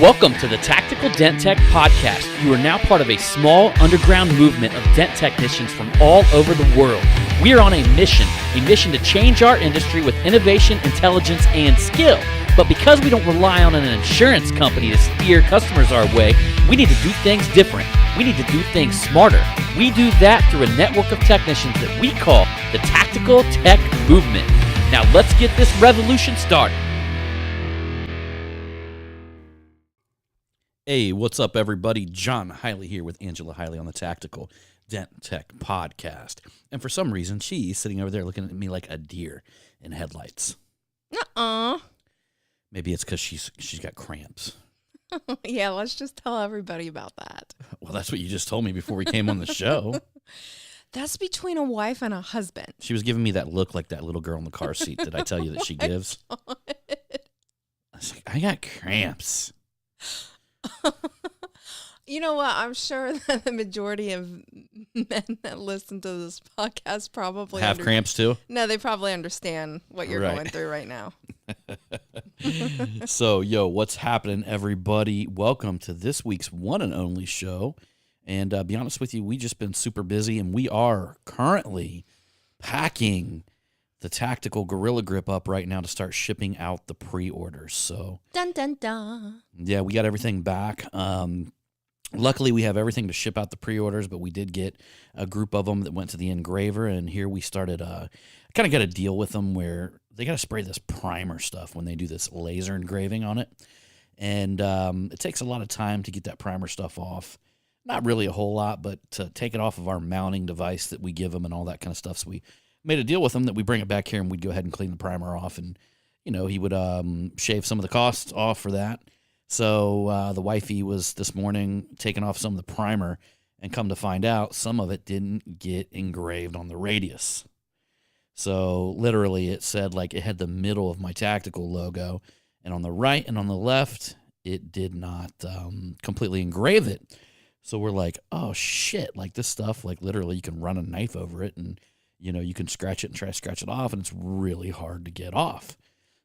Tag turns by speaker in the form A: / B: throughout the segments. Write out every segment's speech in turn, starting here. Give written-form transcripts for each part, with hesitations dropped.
A: Welcome to the Tactical Dent Tech Podcast. You are now part of a small underground movement of dent technicians from all over the world. We are on a mission to change our industry with innovation, intelligence, and skill. But because we don't rely on an insurance company to steer customers our way, we need to do things different. We need to do things smarter. We do that through a network of technicians that we call the Tactical Tech Movement. Now let's get this revolution started.
B: Hey, what's up, everybody? John Hiley here with Angela Hiley on the Tactical Dent Tech Podcast. And for some reason, she's sitting over there looking at me like a deer in headlights. Maybe it's because she's got cramps.
C: Yeah, let's just tell everybody about that.
B: Well, that's what you just told me before we came on the show.
C: That's between a wife and a husband.
B: She was giving me that look like that little girl in the car seat. Did I tell you that she gives? I was like, I got cramps.
C: You know what? I'm sure that the majority of men that listen to this podcast probably
B: have cramps too?
C: No, they probably understand what you're going through right now.
B: So, what's happening, everybody? Welcome to this week's one and only show. And be honest with you, we just been super busy, and we are currently packing the Tactical Gorilla Grip up right now to start shipping out the pre-orders. So,
C: dun dun dun.
B: Yeah, we got everything back. Luckily, we have everything to ship out the pre-orders, but we did get a group of them that went to the engraver, and here we started. Kind of got a deal with them where they got to spray this primer stuff when they do this laser engraving on it, and it takes a lot of time to get that primer stuff off. Not really a whole lot, but to take it off of our mounting device that we give them and all that kind of stuff. So we made a deal with him that we bring it back here and we'd go ahead and clean the primer off, and he would shave some of the costs off for that. So the wifey was this morning taking off some of the primer, and come to find out some of it didn't get engraved on the radius. So literally it said like it had the middle of my Tactical logo, and on the right and on the left it did not completely engrave it. So we're like, oh shit, like this stuff, like literally you can run a knife over it and you can scratch it and try to scratch it off, and it's really hard to get off.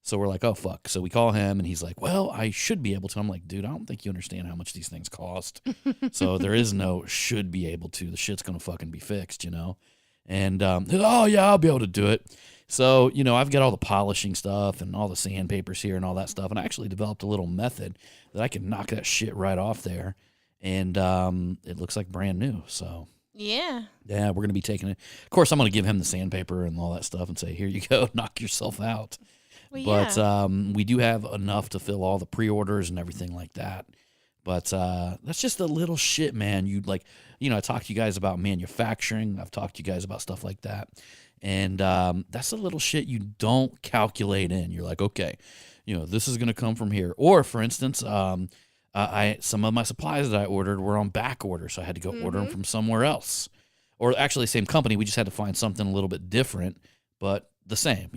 B: So we're like, oh, fuck. So we call him, and he's like, well, I should be able to. I'm like, dude, I don't think you understand how much these things cost. So there is no should be able to. The shit's going to fucking be fixed, And, oh, yeah, I'll be able to do it. So, I've got all the polishing stuff and all the sandpapers here and all that stuff, and I actually developed a little method that I can knock that shit right off there, and it looks like brand new, so...
C: Yeah,
B: we're going to be taking it. Of course, I'm going to give him the sandpaper and all that stuff and say, here you go, knock yourself out.
C: well,
B: But
C: yeah.
B: we do have enough to fill all the pre-orders and everything like that. But that's just a little shit, man. I talked to you guys about manufacturing. I've talked to you guys about stuff like that. And that's a little shit you don't calculate in. You're like, okay, this is going to come from here. Or, for instance, some of my supplies that I ordered were on back order, so I had to go order them from somewhere else. Or actually, same company. We just had to find something a little bit different, but the same,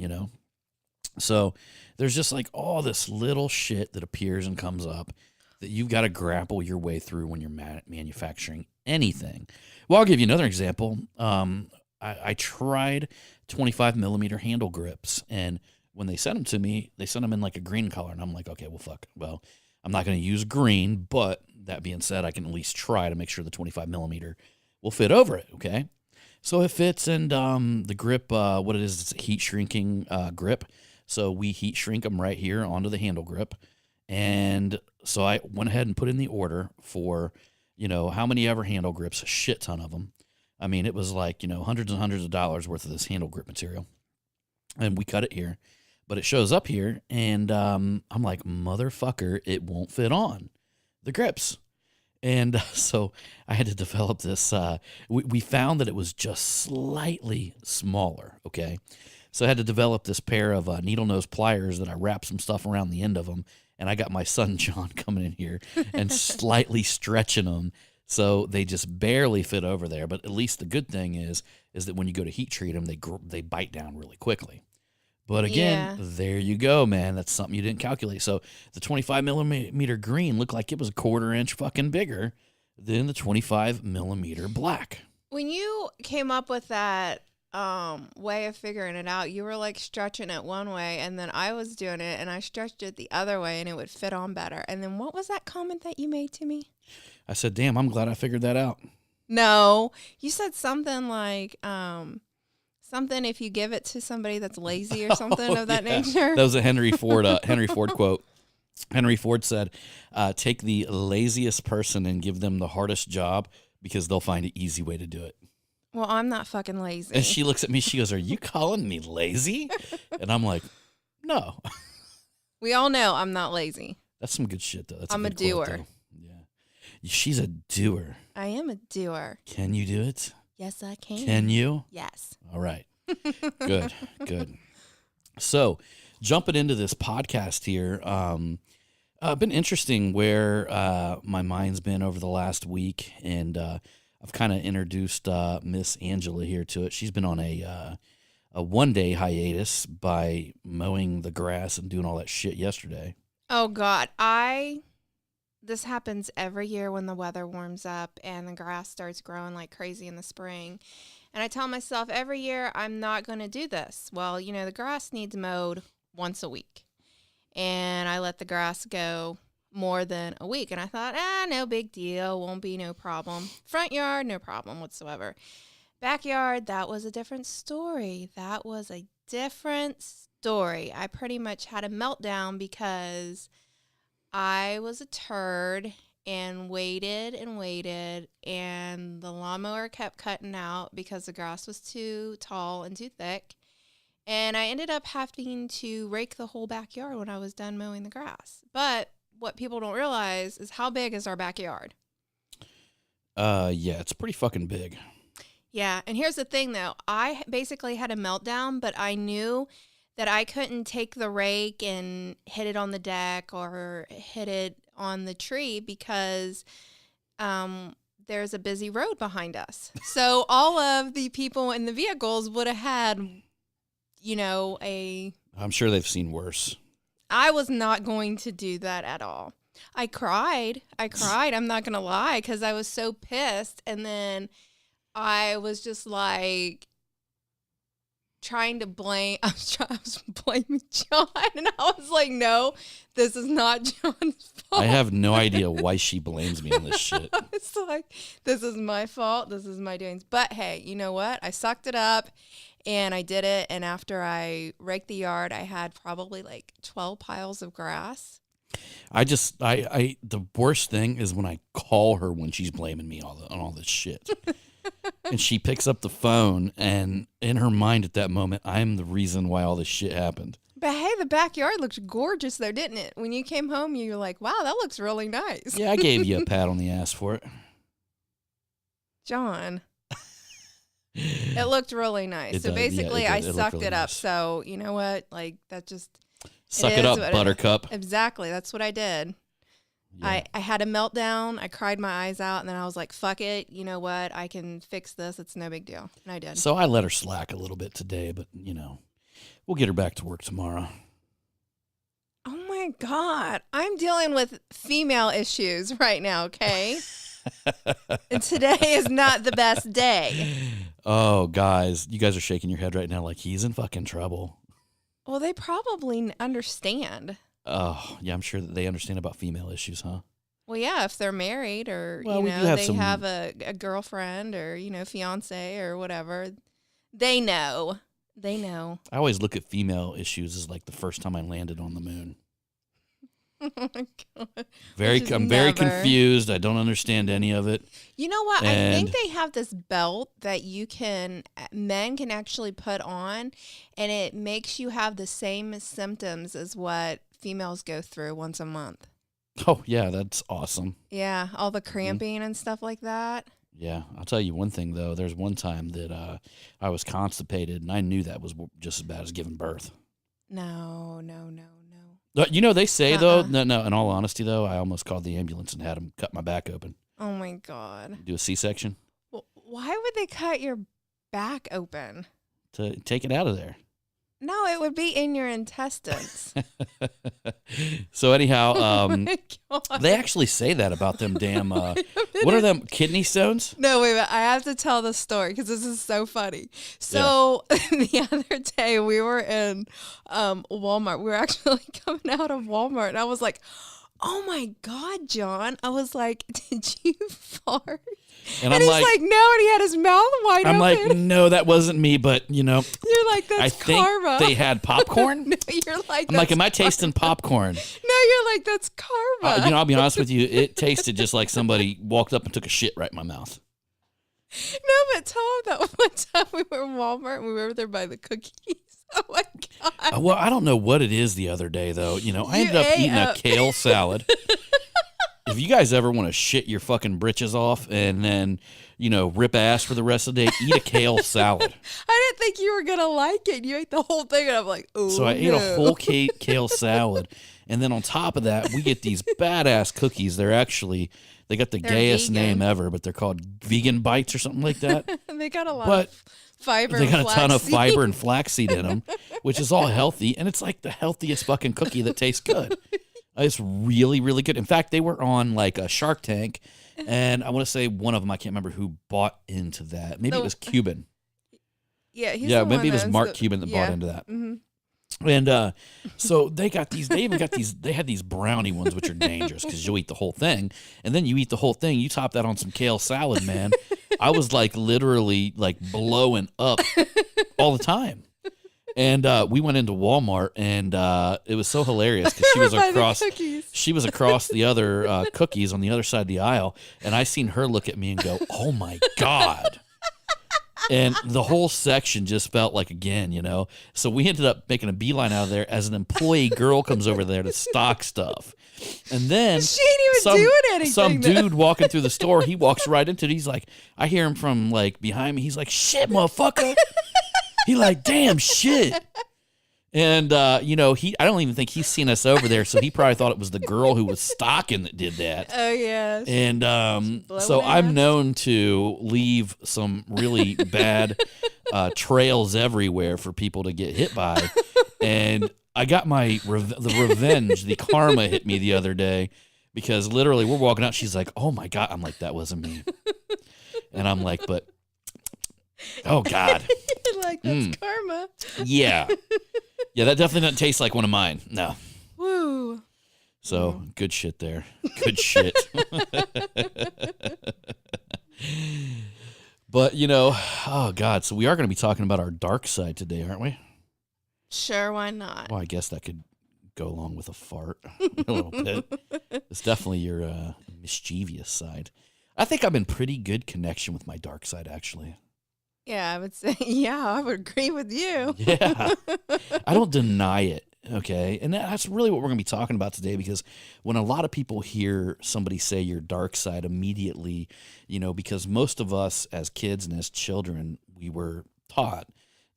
B: So there's just like all this little shit that appears and comes up that you've got to grapple your way through when you're manufacturing anything. Well, I'll give you another example. I tried 25 millimeter handle grips, and when they sent them to me, they sent them in like a green color, and I'm like, okay, well, fuck. Well, I'm not going to use green, but that being said, I can at least try to make sure the 25 millimeter will fit over it, okay? So it fits, and the grip, what it is, it's a heat shrinking grip. So we heat shrink them right here onto the handle grip. And so I went ahead and put in the order for, how many ever handle grips, a shit ton of them. I mean, it was like, hundreds and hundreds of dollars worth of this handle grip material. And we cut it here. But it shows up here, and I'm like, motherfucker, it won't fit on the grips. And so I had to develop this. We found that it was just slightly smaller, okay? So I had to develop this pair of needle nose pliers that I wrapped some stuff around the end of them, and I got my son John coming in here and slightly stretching them so they just barely fit over there. But at least the good thing is that when you go to heat treat them, they bite down really quickly. But again, There you go, man. That's something you didn't calculate. So the 25 millimeter green looked like it was a 1/4 inch fucking bigger than the 25 millimeter black.
C: When you came up with that way of figuring it out. You were like stretching it one way, and then I was doing it, and I stretched it the other way, and it would fit on better. And then what was that comment that you made to me?
B: I said, damn, I'm glad I figured that out.
C: No, you said something like, something if you give it to somebody that's lazy or something of that nature.
B: That was a Henry Ford quote. Henry Ford said, take the laziest person and give them the hardest job because they'll find an easy way to do it.
C: Well, I'm not fucking lazy.
B: And she looks at me, she goes, are you calling me lazy? And I'm like, no.
C: We all know I'm not lazy.
B: That's some good shit, though. That's
C: I'm a
B: good quote,
C: doer.
B: though. Yeah. She's a doer.
C: I am a doer.
B: Can you do it?
C: Yes, I can.
B: Can you?
C: Yes.
B: All right. Good. So, jumping into this podcast here, been interesting where my mind's been over the last week, and I've kind of introduced Miss Angela here to it. She's been on a one-day hiatus by mowing the grass and doing all that shit yesterday.
C: Oh, God. This happens every year when the weather warms up and the grass starts growing like crazy in the spring. And I tell myself every year I'm not going to do this. Well, you know, the grass needs mowed once a week. And I let the grass go more than a week. And I thought, no big deal. Won't be no problem. Front yard, no problem whatsoever. Backyard, that was a different story. I pretty much had a meltdown because I was a turd and waited, and the lawnmower kept cutting out because the grass was too tall and too thick. And I ended up having to rake the whole backyard when I was done mowing the grass. But what people don't realize is how big is our backyard?
B: Yeah, it's pretty fucking big.
C: Yeah, and here's the thing, though. I basically had a meltdown, but I knew that I couldn't take the rake and hit it on the deck or hit it on the tree because there's a busy road behind us. So all of the people in the vehicles would have had, you know,
B: I'm sure they've seen worse.
C: I was not going to do that at all. I cried. I'm not going to lie, because I was so pissed. And then I was just like trying to blame. I was blaming John, and I was like, "No, this is not John's fault."
B: I have no idea why she blames me on this shit.
C: It's like, this is my fault. This is my doings. But hey, you know what? I sucked it up, and I did it. And after I raked the yard, I had probably like 12 piles of grass.
B: The worst thing is when I call her when she's blaming me on all this shit. And she picks up the phone, and in her mind at that moment, I'm the reason why all this shit happened.
C: But hey, the backyard looked gorgeous though, didn't it? When you came home, you were like, wow, that looks really nice.
B: Yeah, I gave you a pat on the ass for it.
C: John. It looked really nice. So basically, I sucked it up.
B: Nice.
C: So you know what? Like, that just...
B: Suck it up, Buttercup.
C: Exactly. That's what I did. Yeah. I had a meltdown. I cried my eyes out, and then I was like, fuck it. You know what? I can fix this. It's no big deal. And I did.
B: So I let her slack a little bit today, but, you know, we'll get her back to work tomorrow.
C: Oh, my God. I'm dealing with female issues right now, okay? And today is not the best day.
B: Oh, guys. You guys are shaking your head right now like he's in fucking trouble.
C: Well, they probably understand.
B: Oh, yeah, I'm sure that they understand about female issues, huh?
C: Well, yeah, if they're married or,
B: well,
C: they have a girlfriend or, fiance or whatever, they know. They know.
B: I always look at female issues as like the first time I landed on the moon.
C: Oh, my God.
B: I'm very confused. I don't understand any of it.
C: You know what? I think they have this belt that men can actually put on, and it makes you have the same symptoms as what females go through once a month.
B: Oh, yeah, that's awesome.
C: Yeah, all the cramping and stuff like that.
B: Yeah, I'll tell you one thing, though. There's one time that I was constipated, and I knew that was just as bad as giving birth.
C: No.
B: You know, they say, though, no, in all honesty, though, I almost called the ambulance and had them cut my back open.
C: Oh, my God.
B: Do a C-section.
C: Well, why would they cut your back open?
B: To take it out of there.
C: No, it would be in your intestines.
B: So anyhow,
C: Oh my God.
B: they actually say that about them damn, what are them, kidney stones?
C: No, wait a minute. I have to tell the story because this is so funny. So the other day we were in Walmart. We were actually coming out of Walmart, and I was like, "Oh my God, John!" I was like, "Did you fart?"
B: And
C: And
B: I'm
C: he's
B: like,
C: like, "No," and he had his mouth wide
B: I'm
C: open.
B: like, no, that wasn't me, but
C: You're like, "That's
B: I think
C: karma."
B: they had popcorn.
C: No, you're like,
B: I'm like,
C: "That's
B: am I tasting popcorn?
C: No, you're like, "That's karma."
B: I'll be honest with you, it tasted just like somebody walked up and took a shit right in my mouth.
C: No, but tell him that one time we were in Walmart and we were there by the cookies. Oh my God.
B: Well, I don't know what it is the other day, though. You know, I
C: You
B: ended up
C: ate
B: eating a
C: up.
B: kale salad. If you guys ever want to shit your fucking britches off and then, you know, rip ass for the rest of the day, eat a kale salad.
C: I didn't think you were going to like it. You ate the whole thing, and I'm like, oh,
B: So I ate a whole kale salad. And then on top of that, we get these badass cookies. They got the
C: They're
B: gayest
C: vegan.
B: name ever, but they're called vegan bites or something like that.
C: They got a lot
B: But
C: of fiber.
B: They got
C: and
B: a ton of
C: flaxseed.
B: fiber and flaxseed in them, which is all healthy. And it's like the healthiest fucking cookie that tastes good. It's really, really good. In fact, they were on like a Shark Tank. And I want to say one of them, I can't remember who bought into that. Maybe it was Cuban.
C: Yeah, he's
B: Yeah,
C: the
B: maybe
C: one
B: it was
C: that owns
B: Mark
C: the-
B: Cuban that
C: yeah.
B: bought into that.
C: Mhm.
B: And so they even got these, they had these brownie ones, which are dangerous because you'll eat the whole thing. And then you eat the whole thing, you top that on some kale salad, man. I was like literally like blowing up all the time. And we went into Walmart, and it was so hilarious because
C: By the cookies.
B: she was across the other cookies on the other side of the aisle, and I seen her look at me and go, "Oh my God." And the whole section just felt like again, you know. So we ended up making a beeline out of there as an employee girl comes over there to stock stuff. And then
C: She ain't even doing anything.
B: some
C: though.
B: dude walking through the store, he walks right into it. He's like, I hear him from like behind me. He's like, "Shit, motherfucker." He like, "Damn shit." And you know, I don't even think he's seen us over there, so he probably thought it was the girl who was stocking that did that.
C: Oh, yes.
B: And
C: Blowing
B: so I'm
C: ass.
B: known to leave some really bad trails everywhere for people to get hit by. And I got my the revenge, the karma hit me the other day because literally we're walking out. She's like, "Oh my God." I'm like, "That wasn't me." And I'm like, "But, oh God.
C: Like, that's karma.
B: Yeah. Yeah, that definitely doesn't taste like one of mine. No."
C: Woo.
B: So good shit there. Good shit. But, you know, oh God. So we are going to be talking about our dark side today, aren't we?
C: Sure, why not?
B: Well, I guess that could go along with a fart a little bit. It's definitely your mischievous side. I think I'm in pretty good connection with my dark side, actually.
C: Yeah, I would say, yeah, I would agree with you.
B: Yeah. I don't deny it. Okay. And that's really what we're going to be talking about today, because when a lot of people hear somebody say your dark side immediately, you know, because most of us as kids and as children, we were taught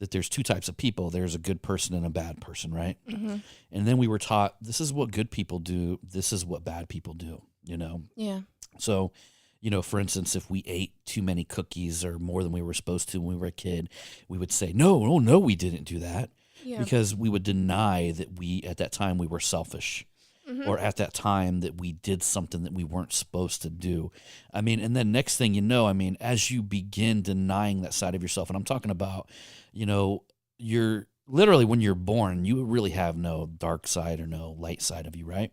B: that there's two types of people. There's a good person and a bad person, right?
C: Mm-hmm.
B: And then we were taught this is what good people do. This is what bad people do, you know?
C: Yeah.
B: So, you know, for instance, if we ate too many cookies or more than we were supposed to when we were a kid, we would say, no, we didn't do that.
C: Yeah.
B: Because we would deny that at that time, we were selfish.
C: Mm-hmm.
B: Or at that time that we did something that we weren't supposed to do. I mean, and then next thing you know, I mean, as you begin denying that side of yourself, and I'm talking about, you know, you're literally when you're born, you really have no dark side or no light side of you, right?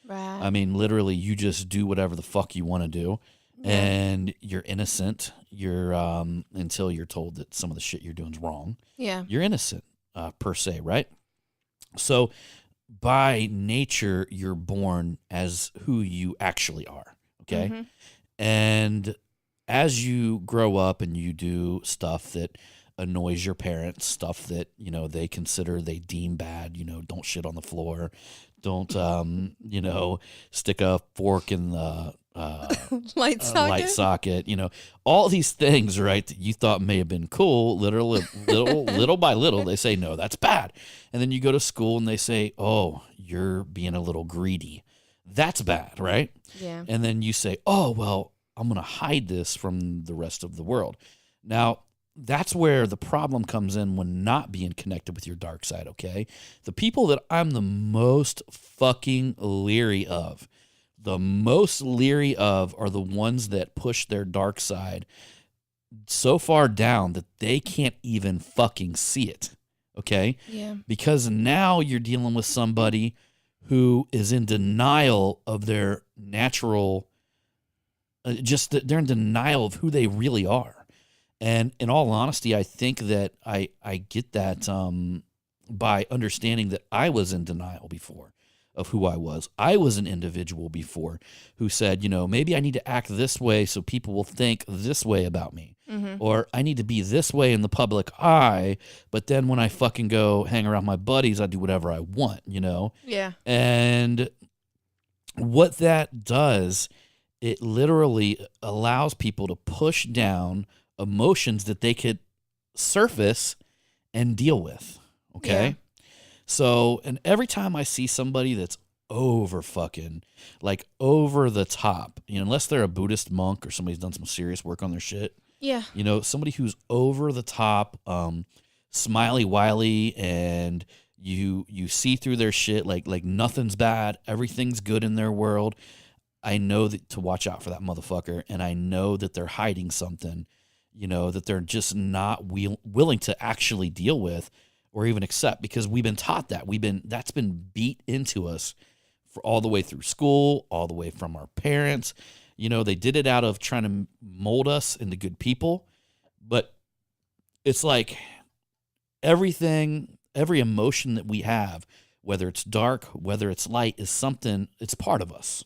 C: Right.
B: I mean, literally, you just do whatever the fuck you want to do.
C: Yeah.
B: And you're innocent. You're until you're told that some of the shit you're doing is wrong.
C: Yeah.
B: You're innocent, per se, right? So by nature, you're born as who you actually are, okay?
C: Mhm.
B: And as you grow up and you do stuff that annoys your parents, stuff that, you know, they deem bad, you know, don't shit on the floor, don't, you know, stick a fork in the
C: Light socket.
B: light socket, you know, all these things, right, that you thought may have been cool, little by little, they say, no, that's bad. And then you go to school and they say, oh, you're being a little greedy. That's bad, right?
C: Yeah.
B: And then you say, oh, well, I'm going to hide this from the rest of the world. Now, that's where the problem comes in when not being connected with your dark side, okay? The people that I'm the most fucking leery of, are the ones that push their dark side so far down that they can't even fucking see it, okay?
C: Yeah.
B: Because now you're dealing with somebody who is in denial of their natural, they're in denial of who they really are. And in all honesty, I think that I get that by understanding that I was in denial before of who I was. I was an individual before who said, maybe I need to act this way so people will think this way about me.
C: Mm-hmm.
B: Or I need to be this way in the public eye, but then when I fucking go hang around my buddies, I do whatever I want,
C: Yeah.
B: And what that does, it literally allows people to push down emotions that they could surface and deal with. Okay.
C: Yeah.
B: So, and every time I see somebody that's over fucking, like over the top, unless they're a Buddhist monk or somebody's done some serious work on their shit,
C: Yeah.
B: somebody who's over the top, smiley wily, and you see through their shit like nothing's bad, everything's good in their world. I know that to watch out for that motherfucker, and I know that they're hiding something, that they're just not willing to actually deal with or even accept, because we've been taught that. That's been beat into us for all the way through school, all the way from our parents. They did it out of trying to mold us into good people, but it's like every emotion that we have, whether it's dark, whether it's light, is something, it's part of us.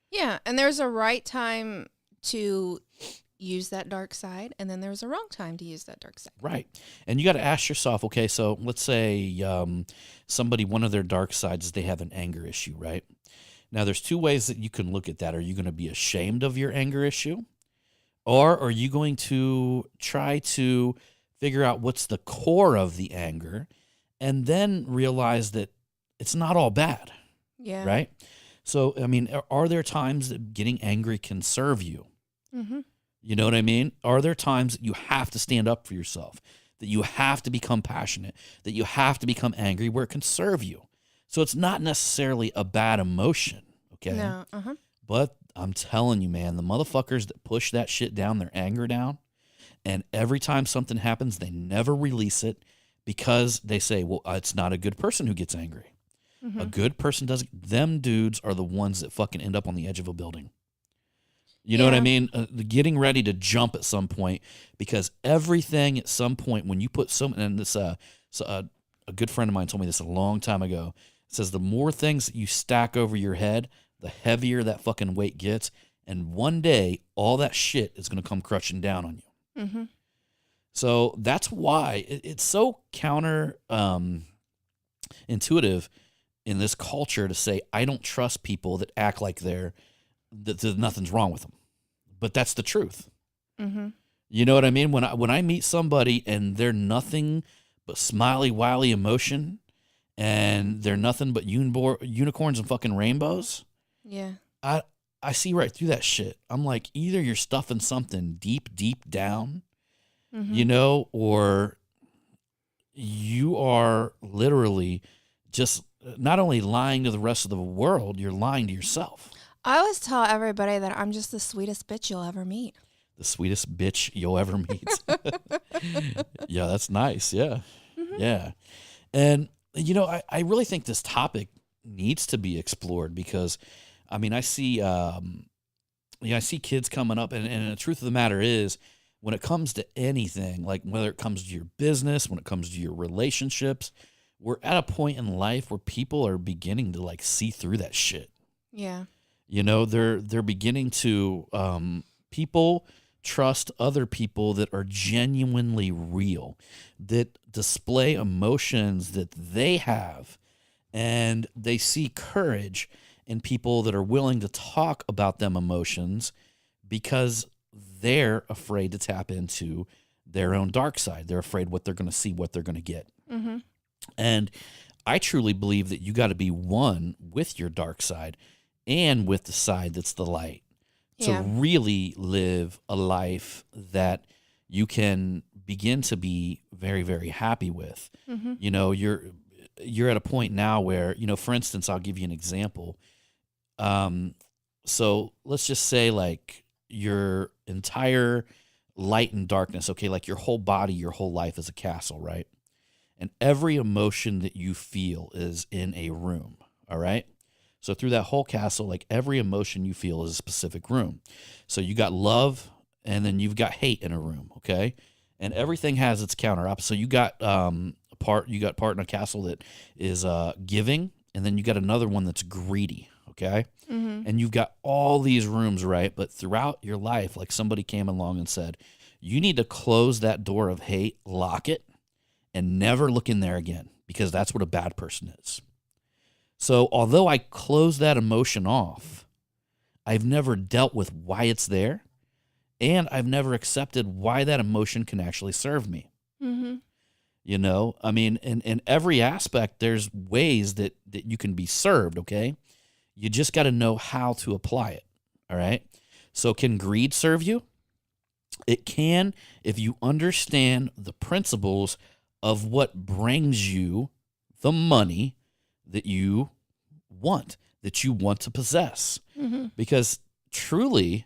C: Yeah. And there's a right time to use that dark side, and then there's a wrong time to use that dark side.
B: Right. And you got to ask yourself, okay, so let's say somebody, one of their dark sides is they have an anger issue, right? Now, there's two ways that you can look at that. Are you going to be ashamed of your anger issue? Or are you going to try to figure out what's the core of the anger and then realize that it's not all bad,
C: Yeah.
B: right? So, I mean, are there times that getting angry can serve you?
C: Mm-hmm.
B: You know what I mean? Are there times that you have to stand up for yourself, that you have to become passionate, that you have to become angry where it can serve you? So it's not necessarily a bad emotion, okay?
C: No. Uh-huh.
B: But I'm telling you, man, the motherfuckers that push that shit down, their anger down, and every time something happens, they never release it because they say, well, it's not a good person who gets angry.
C: Mm-hmm.
B: A good person doesn't. Them dudes are the ones that fucking end up on the edge of a building. You know what I mean? Getting ready to jump at some point, because everything at some point when you put and this a good friend of mine told me this a long time ago. It says the more things that you stack over your head, the heavier that fucking weight gets, and one day all that shit is going to come crushing down on you.
C: Mm-hmm.
B: So that's why it's so counter intuitive in this culture to say I don't trust people that act like that nothing's wrong with them. But that's the truth.
C: Mm-hmm.
B: You know what I mean? When I meet somebody and they're nothing but smiley, wily emotion, and they're nothing but unicorns and fucking rainbows,
C: Yeah.
B: I see right through that shit. I'm like, either you're stuffing something deep, deep down,
C: Mm-hmm.
B: Or you are literally just not only lying to the rest of the world, you're lying to yourself.
C: I always tell everybody that I'm just the sweetest bitch you'll ever meet.
B: The sweetest bitch you'll ever meet. Yeah, that's nice. Yeah.
C: Mm-hmm.
B: Yeah. And, I really think this topic needs to be explored because, I mean, I see kids coming up, and the truth of the matter is, when it comes to anything, like whether it comes to your business, when it comes to your relationships, we're at a point in life where people are beginning to like see through that shit.
C: Yeah.
B: They're beginning to people trust other people that are genuinely real, that display emotions that they have, and they see courage in people that are willing to talk about them emotions because they're afraid to tap into their own dark side. They're afraid what they're going to see, what they're going to get.
C: Mm-hmm.
B: And I truly believe that you got to be one with your dark side and with the side that's the light to
C: Yeah.
B: really live a life that you can begin to be very, very happy with.
C: Mm-hmm.
B: You know, you're at a point now where, you know, for instance, I'll give you an example. So let's just say like your entire light and darkness, okay, like your whole body, your whole life is a castle, right? And every emotion that you feel is in a room, all right? So through that whole castle, like every emotion you feel is a specific room. So you got love, and then you've got hate in a room, okay? And everything has its counter opposite. So you got part in a castle that is giving, and then you got another one that's greedy, okay?
C: Mm-hmm.
B: And you've got all these rooms, right? But throughout your life, like somebody came along and said, you need to close that door of hate, lock it, and never look in there again, because that's what a bad person is. So although I close that emotion off, I've never dealt with why it's there, and I've never accepted why that emotion can actually serve me.
C: Mm-hmm.
B: You know, I mean, in every aspect, there's ways that you can be served, okay? You just got to know how to apply it, all right? So can greed serve you? It can, if you understand the principles of what brings you the money that you want to possess.
C: Mm-hmm.
B: Because truly,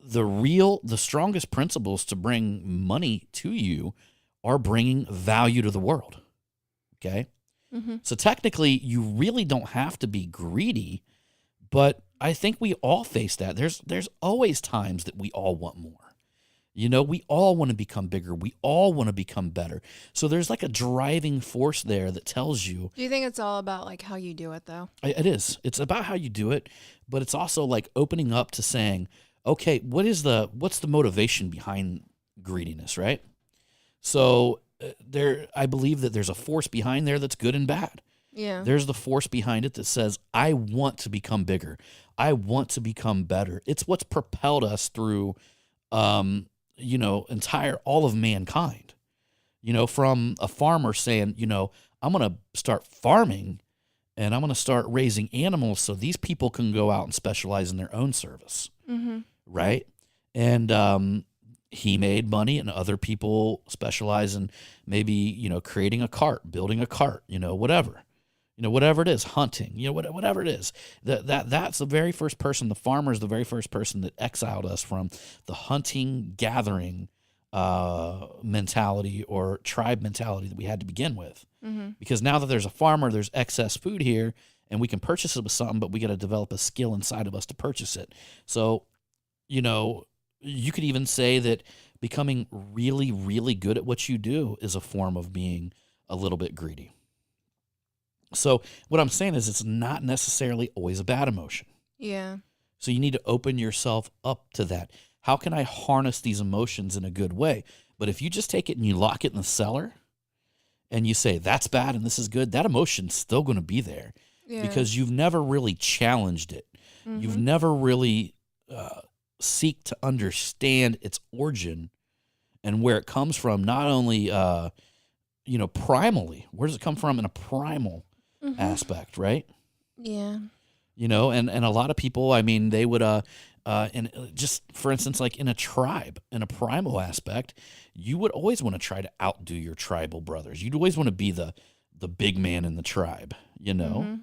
B: the strongest principles to bring money to you are bringing value to the world. Okay?
C: Mm-hmm.
B: So technically, you really don't have to be greedy, but I think we all face that. There's always times that we all want more. You know, we all want to become bigger. We all want to become better. So there's like a driving force there that tells you.
C: Do you think it's all about like how you do it though?
B: It is. It's about how you do it, but it's also like opening up to saying, okay, what's the motivation behind greediness, right? So I believe that there's a force behind there that's good and bad.
C: Yeah.
B: There's the force behind it that says, I want to become bigger. I want to become better. It's what's propelled us through, you know, all of mankind, you know, from a farmer saying, you know, I'm going to start farming and I'm going to start raising animals so these people can go out and specialize in their own service.
C: Mm-hmm.
B: Right. And, he made money, and other people specialize in maybe, you know, creating a cart, building a cart, you know, whatever it is, hunting, you know, whatever it is. That's the very first person. The farmer is the very first person that exiled us from the hunting, gathering mentality or tribe mentality that we had to begin with.
C: Mm-hmm.
B: Because now that there's a farmer, there's excess food here, and we can purchase it with something, but we got to develop a skill inside of us to purchase it. So, you know, you could even say that becoming really, really good at what you do is a form of being a little bit greedy. So what I'm saying is it's not necessarily always a bad emotion.
C: Yeah.
B: So you need to open yourself up to that. How can I harness these emotions in a good way? But if you just take it and you lock it in the cellar and you say, that's bad and this is good, that emotion's still going to be there because you've never really challenged it. Mm-hmm. You've never really seek to understand its origin and where it comes from, not only, you know, primally, where does it come from in a primal aspect, right?
C: Yeah.
B: You know, and a lot of people, I mean, they would, and just for instance, like in a tribe, in a primal aspect, you would always want to try to outdo your tribal brothers. You'd always want to be the big man in the tribe, you know? Mm-hmm.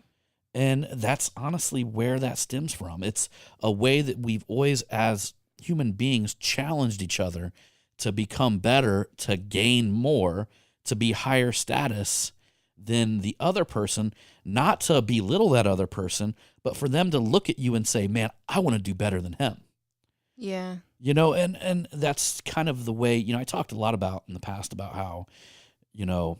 B: And that's honestly where that stems from. It's a way that we've always, as human beings, challenged each other to become better, to gain more, to be higher status than the other person, not to belittle that other person, but for them to look at you and say, man, I want to do better than him.
C: Yeah.
B: You know, and that's kind of the way, you know, I talked a lot about in the past about how, you know,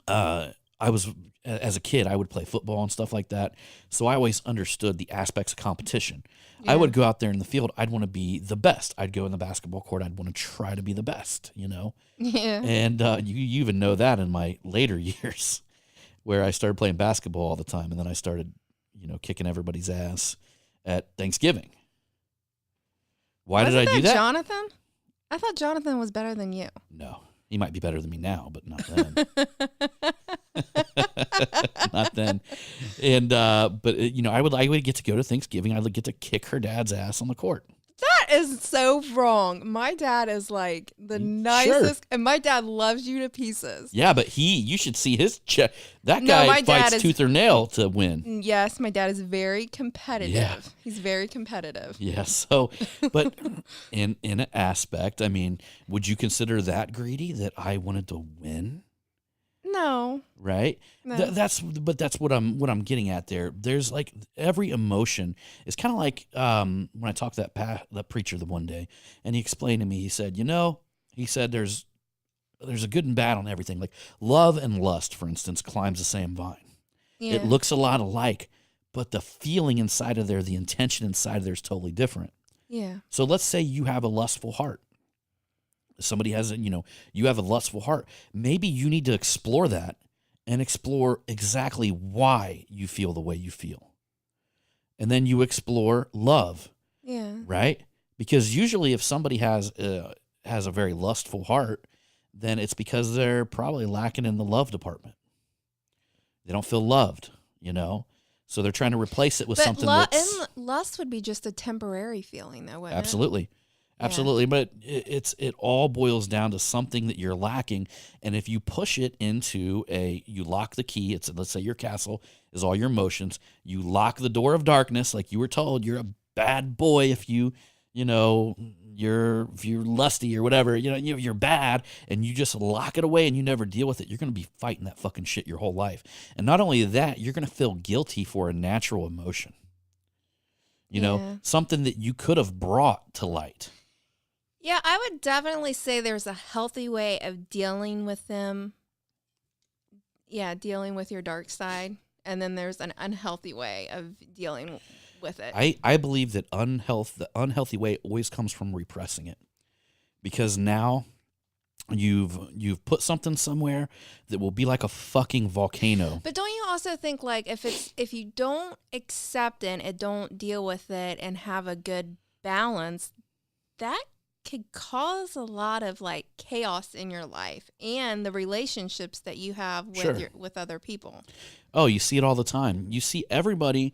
B: I was, as a kid, I would play football and stuff like that. So I always understood the aspects of competition. Yeah. I would go out there in the field. I'd want to be the best. I'd go in the basketball court. I'd want to try to be the best, you know?
C: Yeah.
B: And you even know that in my later years where I started playing basketball all the time. And then I started, you know, kicking everybody's ass at Thanksgiving. Why did I do that?
C: Jonathan? I thought Jonathan was better than you.
B: No. He might be better than me now, but not then. Not then. And but you know, I would get to go to Thanksgiving. I would get to kick her dad's ass on the court.
C: That That is so wrong. My dad is like the nicest, and my dad loves you to pieces.
B: Yeah, but you should see his check. That
C: No,
B: guy
C: my dad
B: fights
C: is-
B: tooth or nail to win.
C: Yes, my dad is very competitive.
B: Yeah.
C: He's very competitive.
B: Yeah, so, but in an aspect, I mean, would you consider that greedy that I wanted to win?
C: No.
B: Right?
C: No.
B: That's what I'm getting at there. There's like every emotion is kind of like when I talked to that preacher the one day, and he explained to me. He said, there's a good and bad on everything. Like love and lust, for instance, climbs the same vine.
C: Yeah.
B: It looks a lot alike, but the feeling inside of there, the intention inside of there is totally different.
C: Yeah.
B: So let's say you have a lustful heart. Somebody has you have a lustful heart. Maybe you need to explore that and explore exactly why you feel the way you feel. And then you explore love,
C: Yeah.
B: right? Because usually if somebody has a very lustful heart, then it's because they're probably lacking in the love department. They don't feel loved, So they're trying to replace it with something that's...
C: And lust would be just a temporary feeling, though, wouldn't
B: Absolutely. Absolutely. But it all boils down to something that you're lacking. And if you push it into you lock the key, let's say your castle is all your emotions. You lock the door of darkness, like you were told, you're a bad boy if you're lusty or whatever, you're bad, and you just lock it away and you never deal with it. You're going to be fighting that fucking shit your whole life. And not only that, you're going to feel guilty for a natural emotion. Something that you could have brought to light.
C: Yeah, I would definitely say there's a healthy way of dealing with them. Yeah, dealing with your dark side. And then there's an unhealthy way of dealing with it.
B: I believe that the unhealthy way always comes from repressing it. Because now you've put something somewhere that will be like a fucking volcano.
C: But don't you also think, like, if you don't accept it and don't deal with it and have a good balance, that could cause a lot of like chaos in your life and the relationships that you have with
B: Sure.
C: with other people.
B: Oh, you see it all the time. You see everybody,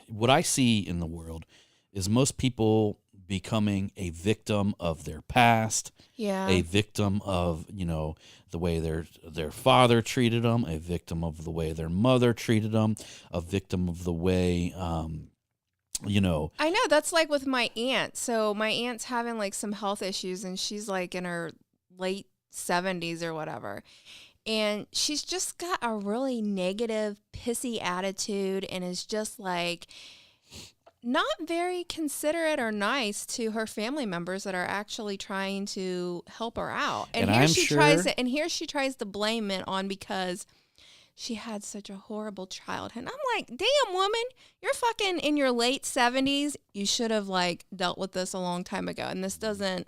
B: what I see in the world is most people becoming a victim of their past,
C: Yeah.
B: a victim of, the way their father treated them, a victim of the way their mother treated them, a victim of the way,
C: I know, that's like with my aunt. So my aunt's having like some health issues and she's like in her late 70s or whatever. And she's just got a really negative, pissy attitude and is just like not very considerate or nice to her family members that are actually trying to help her out. And
B: And
C: here
B: I'm
C: she
B: sure-
C: she tries to blame it on because she had such a horrible childhood. And I'm like, damn, woman, you're fucking in your late 70s. You should have like dealt with this a long time ago. And this doesn't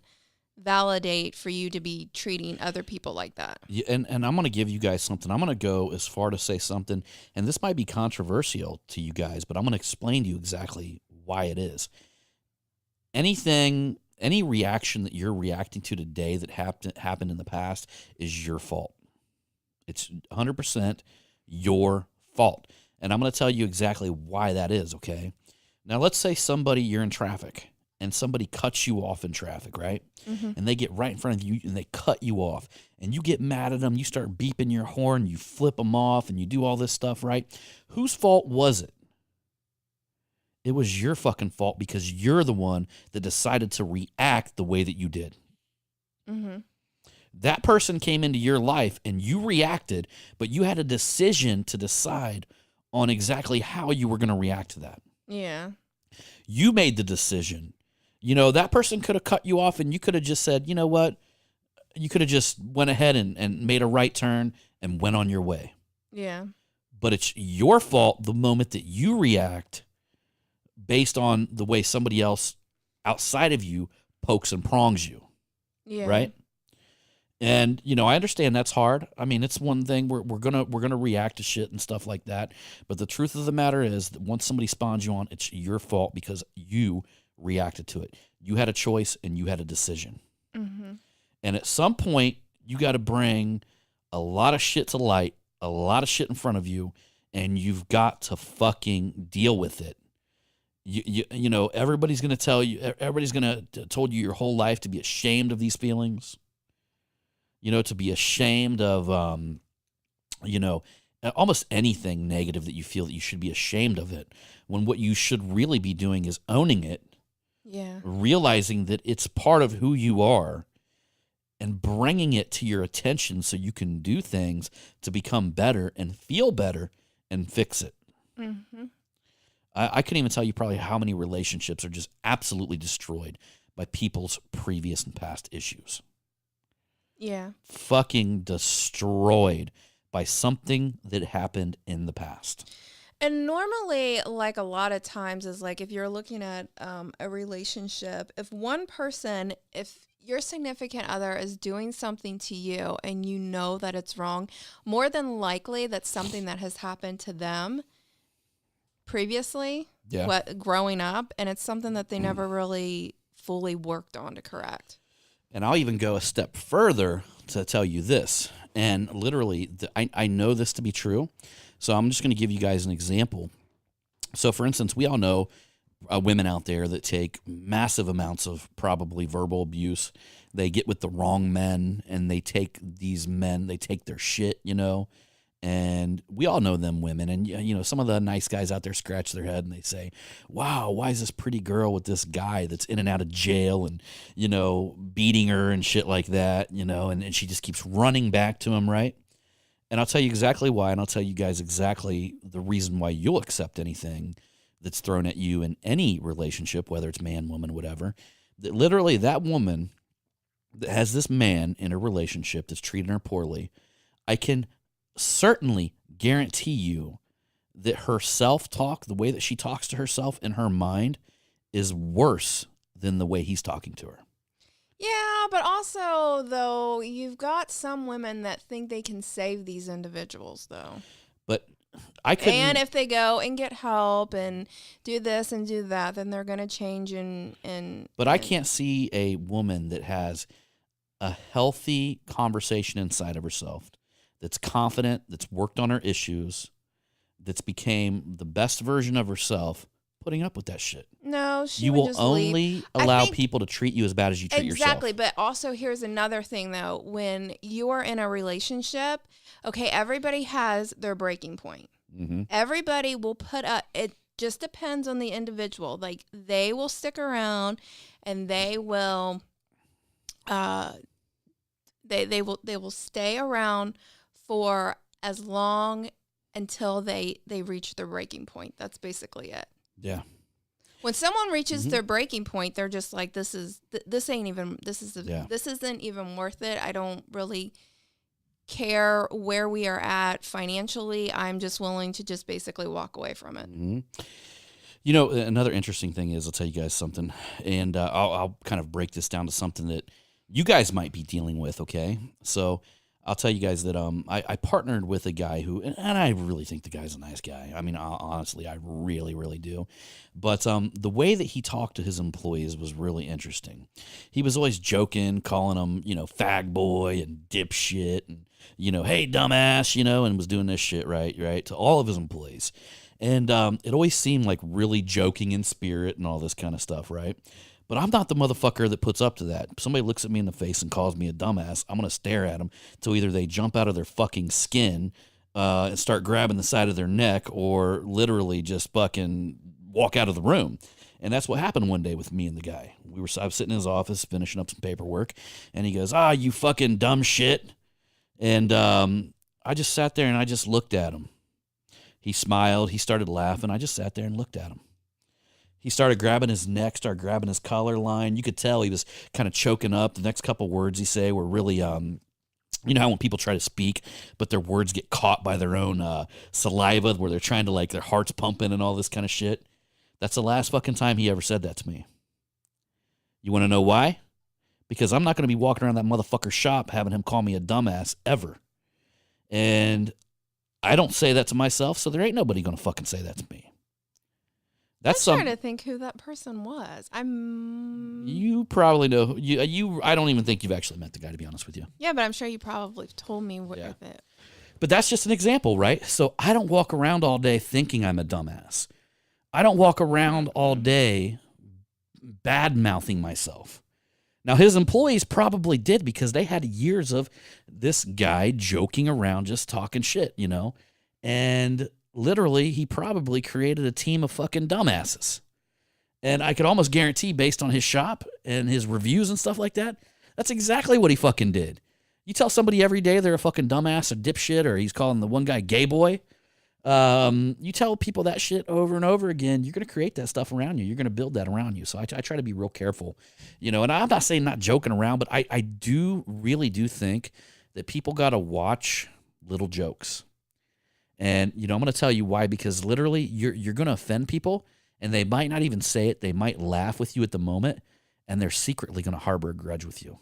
C: validate for you to be treating other people like that.
B: Yeah, and I'm going to give you guys something. I'm going to go as far to say something, and this might be controversial to you guys, but I'm going to explain to you exactly why it is. Any reaction that you're reacting to today that happened in the past is your fault. It's 100% your fault. And I'm going to tell you exactly why that is, okay? Now, let's say you're in traffic, and somebody cuts you off in traffic, right?
C: Mm-hmm.
B: And they get right in front of you and they cut you off, and you get mad at them. You start beeping your horn, you flip them off, and you do all this stuff, right? Whose fault was it? It was your fucking fault because you're the one that decided to react the way that you did.
C: Mm-hmm.
B: That person came into your life and you reacted, but you had a decision to decide on exactly how you were going to react to that.
C: Yeah.
B: You made the decision. That person could have cut you off and you could have just said, you know what? You could have just went ahead and made a right turn and went on your way.
C: Yeah.
B: But it's your fault the moment that you react based on the way somebody else outside of you pokes and prongs you.
C: Yeah.
B: Right? And I understand that's hard. I mean, it's one thing we're gonna react to shit and stuff like that. But the truth of the matter is that once somebody spawns you on, it's your fault because you reacted to it. You had a choice and you had a decision.
C: Mm-hmm.
B: And at some point, you got to bring a lot of shit to light, a lot of shit in front of you, and you've got to fucking deal with it. You know, everybody's going to tell you, everybody's going to told you your whole life to be ashamed of these feelings. You know, to be ashamed of, you know, almost anything negative that you feel that you should be ashamed of it. When what you should really be doing is owning it.
C: Yeah.
B: Realizing that it's part of who you are and bringing it to your attention so you can do things to become better and feel better and fix it.
C: Mm-hmm.
B: I couldn't even tell you probably how many relationships are just absolutely destroyed by people's previous and past issues.
C: Yeah.
B: Fucking destroyed by something that happened in the past.
C: And normally, like a lot of times, is like if you're looking at a relationship, if your significant other is doing something to you and you know that it's wrong, more than likely that's something that has happened to them previously, growing up, and it's something that they never really fully worked on to correct.
B: And I'll even go a step further to tell you this. And literally, I know this to be true. So I'm just going to give you guys an example. So, for instance, we all know women out there that take massive amounts of probably verbal abuse. They get with the wrong men, and they take these men, they take their shit, you know. And we all know them women. And, you know, some of the nice guys out there scratch their head and they say, wow, why is this pretty girl with this guy that's in and out of jail and, you know, beating her and shit like that, you know, and she just keeps running back to him, right? And I'll tell you exactly why, and I'll tell you guys exactly the reason why you'll accept anything that's thrown at you in any relationship, whether it's man, woman, whatever. That literally that woman that has this man in a relationship that's treating her poorly, I can certainly guarantee you that her self-talk, the way that she talks to herself in her mind, is worse than the way he's talking to her.
C: Yeah, but also, though, you've got some women that think they can save these individuals, though.
B: But I couldn't...
C: And if they go and get help and do this and do that, then they're going to change
B: But I can't see a woman that has a healthy conversation inside of herself, that's confident, that's worked on her issues, that's became the best version of herself, putting up with that shit.
C: No,
B: you will only allow people to treat you as bad as you treat yourself.
C: Exactly, but also here's another thing, though. When you are in a relationship, okay, everybody has their breaking point.
B: Mm-hmm.
C: Everybody will put up, it just depends on the individual. Like, they will stick around and they will, they will stay around for as long until they reach their breaking point. That's basically it.
B: Yeah.
C: When someone reaches their breaking point, they're just like, this isn't even worth it. I don't really care where we are at financially. I'm just willing to just basically walk away from it.
B: Mm-hmm. You know, another interesting thing is, I'll tell you guys something, and I'll kind of break this down to something that you guys might be dealing with, okay? So I'll tell you guys that I partnered with a guy who, and I really think the guy's a nice guy. I mean, honestly, I really, really do. But the way that he talked to his employees was really interesting. He was always joking, calling them, you know, fag boy and dipshit and, you know, hey, dumbass, you know, and was doing this shit, right, to all of his employees. And it always seemed like really joking in spirit and all this kind of stuff, right? But I'm not the motherfucker that puts up to that. If somebody looks at me in the face and calls me a dumbass, I'm going to stare at them till either they jump out of their fucking skin and start grabbing the side of their neck, or literally just fucking walk out of the room. And that's what happened one day with me and the guy. I was sitting in his office finishing up some paperwork, and he goes, you fucking dumb shit. And I just sat there and I just looked at him. He smiled. He started laughing. I just sat there and looked at him. He started grabbing his neck, started grabbing his collar line. You could tell he was kind of choking up. The next couple words he say were really, you know how when people try to speak, but their words get caught by their own saliva, where they're trying to, like, their heart's pumping and all this kind of shit. That's the last fucking time he ever said that to me. You want to know why? Because I'm not going to be walking around that motherfucker's shop having him call me a dumbass ever. And I don't say that to myself, so there ain't nobody going to fucking say that to me.
C: I'm trying to think who that person was.
B: You probably know. I don't even think you've actually met the guy, to be honest with you.
C: Yeah, but I'm sure you probably told me what it.
B: But that's just an example, right? So I don't walk around all day thinking I'm a dumbass. I don't walk around all day bad-mouthing myself. Now, his employees probably did because they had years of this guy joking around, just talking shit, you know? And literally, he probably created a team of fucking dumbasses. And I could almost guarantee, based on his shop and his reviews and stuff like that, that's exactly what he fucking did. You tell somebody every day they're a fucking dumbass or dipshit, or he's calling the one guy gay boy. You tell people that shit over and over again, you're going to create that stuff around you. You're going to build that around you. So I try to be real careful, you know, and I'm not saying not joking around, but I really do think that people got to watch little jokes. And, you know, I'm going to tell you why, because literally you're going to offend people and they might not even say it. They might laugh with you at the moment and they're secretly going to harbor a grudge with you.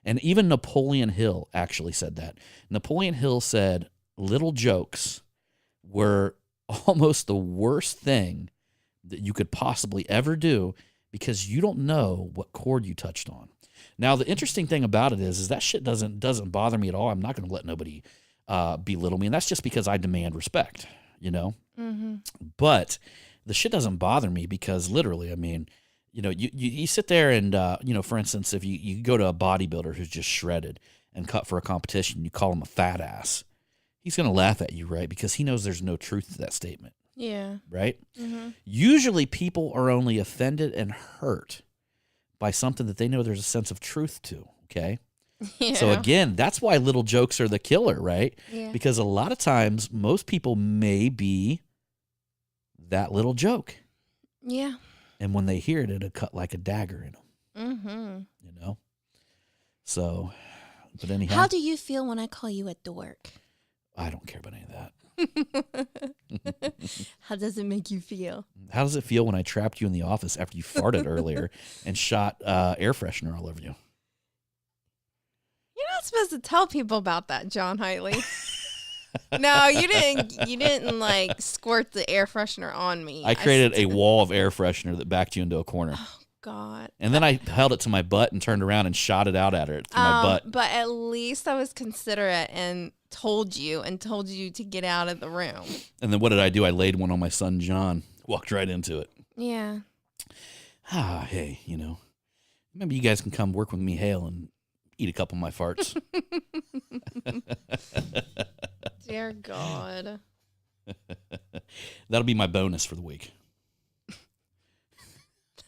B: And even Napoleon Hill actually said that. Napoleon Hill said little jokes were almost the worst thing that you could possibly ever do because you don't know what chord you touched on. Now, the interesting thing about it is that shit doesn't bother me at all. I'm not going to let nobody belittle me, and that's just because I demand respect, you know?
C: Mm-hmm.
B: But the shit doesn't bother me because literally, I mean, you know, you sit there and, you know, for instance, if you go to a bodybuilder who's just shredded and cut for a competition, you call him a fat ass. He's going to laugh at you, right? Because he knows there's no truth to that statement.
C: Yeah.
B: Right?
C: Mm-hmm.
B: Usually people are only offended and hurt by something that they know there's a sense of truth to, okay?
C: Yeah.
B: So again, that's why little jokes are the killer, right?
C: Yeah.
B: Because a lot of times most people may be that little joke.
C: Yeah.
B: And when they hear it, it'll cut like a dagger in them,
C: Mm-hmm.
B: you know? So, but anyhow.
C: How do you feel when I call you a dork?
B: I don't care about any of that.
C: How does it make you feel?
B: How does it feel when I trapped you in the office after you farted earlier and shot air freshener all over you?
C: You're not supposed to tell people about that, John Hiley. No, you didn't. You didn't like squirt the air freshener on me.
B: I created a wall of air freshener that backed you into a corner.
C: Oh God.
B: And then I held it to my butt and turned around and shot it out at her through my butt.
C: But at least I was considerate and told you to get out of the room.
B: And then what did I do? I laid one on my son, John. Walked right into it.
C: Yeah.
B: Hey, you know, maybe you guys can come work with me, Hale, and eat a couple of my farts.
C: Dear God.
B: That'll be my bonus for the week.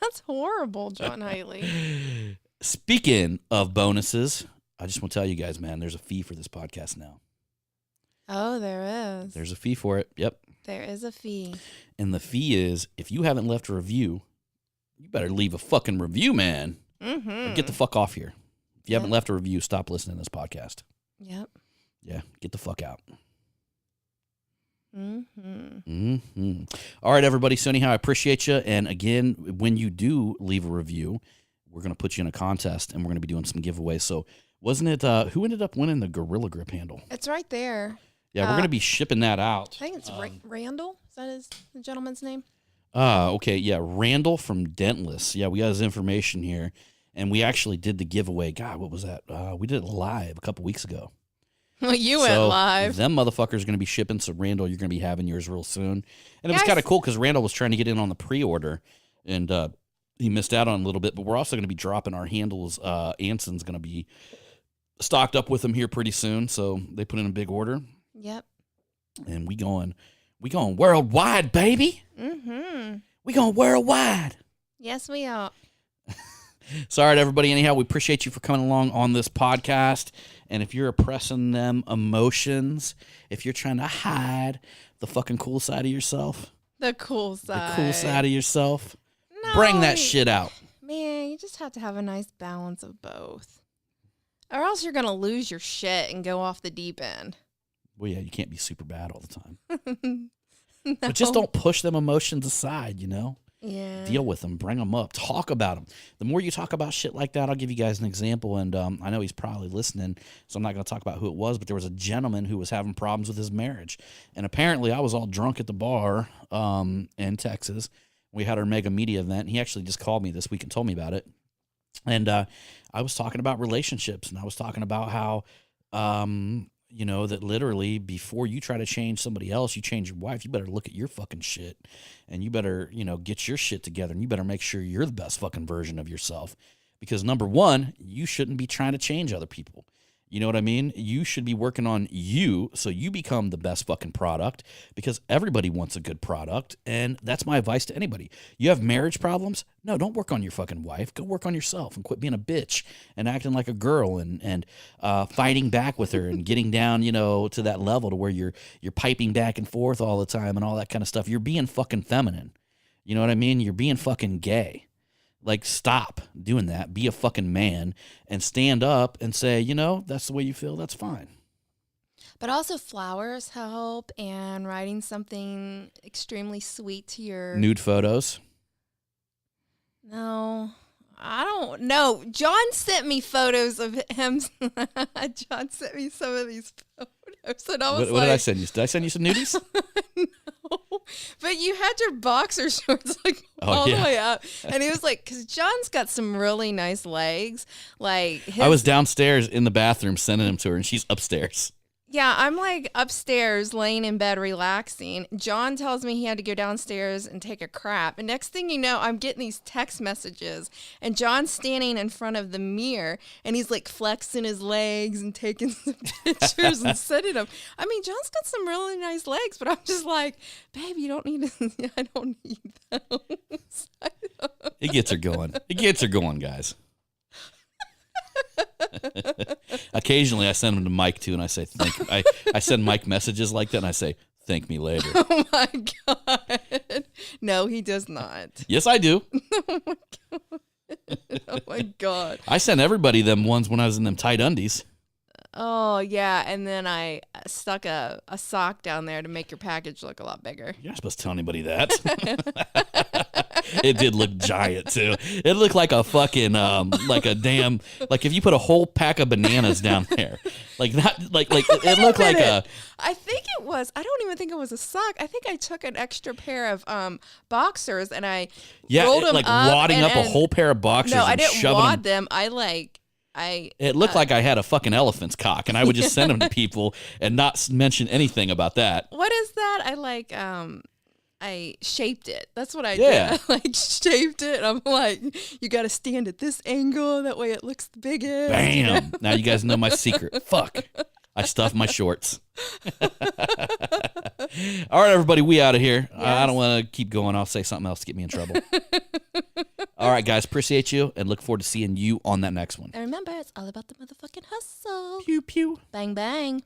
C: That's horrible, John Hiley.
B: Speaking of bonuses, I just want to tell you guys, man, there's a fee for this podcast now.
C: Oh, there is.
B: There's a fee for it. Yep.
C: There is a fee.
B: And the fee is, if you haven't left a review, you better leave a fucking review, man.
C: Mm-hmm.
B: Or get the fuck off here. If you haven't
C: Yep.
B: left a review, stop listening to this podcast.
C: Yep.
B: Yeah, get the fuck out.
C: Mm-hmm.
B: All right, everybody. So anyhow, I appreciate you. And again, when you do leave a review, we're going to put you in a contest, and we're going to be doing some giveaways. So wasn't it, who ended up winning the Gorilla Grip handle?
C: It's right there.
B: Yeah, we're going to be shipping that out.
C: I think it's Randall. Is that the gentleman's name?
B: Okay, yeah, Randall from Dentless. Yeah, we got his information here, and we actually did the giveaway. God, what was that? We did it live a couple weeks ago.
C: Well, you went live.
B: Them motherfuckers are going to be shipping, so Randall, you're going to be having yours real soon. And it was
C: Yes.
B: kind of cool because Randall was trying to get in on the pre-order, and he missed out on a little bit, but we're also going to be dropping our handles. Anson's going to be stocked up with them here pretty soon, so they put in a big order,
C: Yep.
B: and we going worldwide, baby.
C: Mm-hmm.
B: We going worldwide.
C: Yes, we are.
B: So, all right, everybody. Anyhow, we appreciate you for coming along on this podcast. And if you're oppressing them emotions, if you're trying to hide the fucking cool side of yourself,
C: The cool side.
B: of yourself,
C: No,
B: bring that shit out.
C: Man, you just have to have a nice balance of both. Or else you're going to lose your shit and go off the deep end.
B: Well, yeah, you can't be super bad all the time.
C: No.
B: But just don't push them emotions aside, you know?
C: Yeah.
B: Deal with them. Bring them up. Talk about them. The more you talk about shit like that, I'll give you guys an example. And I know he's probably listening, so I'm not going to talk about who it was, but there was a gentleman who was having problems with his marriage. And apparently I was all drunk at the bar in Texas. We had our mega media event. And he actually just called me this week and told me about it. And I was talking about relationships, and I was talking about how that literally before you try to change somebody else, you change your wife, you better look at your fucking shit and you better, get your shit together and you better make sure you're the best fucking version of yourself. Because number one, you shouldn't be trying to change other people. You know what I mean? You should be working on you so you become the best fucking product, because everybody wants a good product. And that's my advice to anybody. You have marriage problems? No, don't work on your fucking wife. Go work on yourself and quit being a bitch and acting like a girl and fighting back with her and getting down, to that level to where you're piping back and forth all the time and all that kind of stuff. You're being fucking feminine. You know what I mean? You're being fucking gay. Like, stop doing that. Be a fucking man and stand up and say, that's the way you feel. That's fine.
C: But also flowers help, and writing something extremely sweet to your...
B: Nude photos?
C: No, I don't know. John sent me photos of him. John sent me some of these photos. And I was
B: what did I send you? Did I send you some nudies?
C: No. But you had your boxer shorts all the way up. And he was like, because John's got some really nice legs. Like
B: I was downstairs in the bathroom sending them to her, and she's upstairs.
C: Yeah, I'm like upstairs laying in bed relaxing. John tells me he had to go downstairs and take a crap. And next thing you know, I'm getting these text messages. And John's standing in front of the mirror and he's like flexing his legs and taking some pictures and sending them. I mean, John's got some really nice legs, but I'm just like, babe, you don't need to, I don't need those.
B: It gets her going. It gets her going, guys. Occasionally I send them to Mike too, and I say I send Mike messages like that and I say thank me later.
C: Oh my God. No, he does not.
B: Yes, I do.
C: Oh my God. Oh my God.
B: I sent everybody them ones when I was in them tight undies.
C: Oh yeah, and then I stuck a sock down there to make your package look a lot bigger.
B: You're not supposed to tell anybody that. It did look giant too. It looked like a fucking like a damn, like if you put a whole pack of bananas down there, like not like it looked like a.
C: I think it was. I don't even think it was a sock. I think I took an extra pair of boxers and I rolled them
B: like
C: up
B: wadding up a whole pair of boxers.
C: No,
B: and
C: I didn't
B: shoving
C: wad them. It
B: looked like I had a fucking elephant's cock, and I would just send them to people and not mention anything about that.
C: What is that? I shaped it. That's what I did. I shaped it. I'm like, you got to stand at this angle. That way it looks the biggest.
B: Bam. Now you guys know my secret. Fuck. I stuffed my shorts. All right, everybody, we out of here. Yes. I don't want to keep going. I'll say something else to get me in trouble. All right, guys, appreciate you and look forward to seeing you on that next one.
C: And remember, it's all about the motherfucking hustle.
B: Pew, pew.
C: Bang, bang.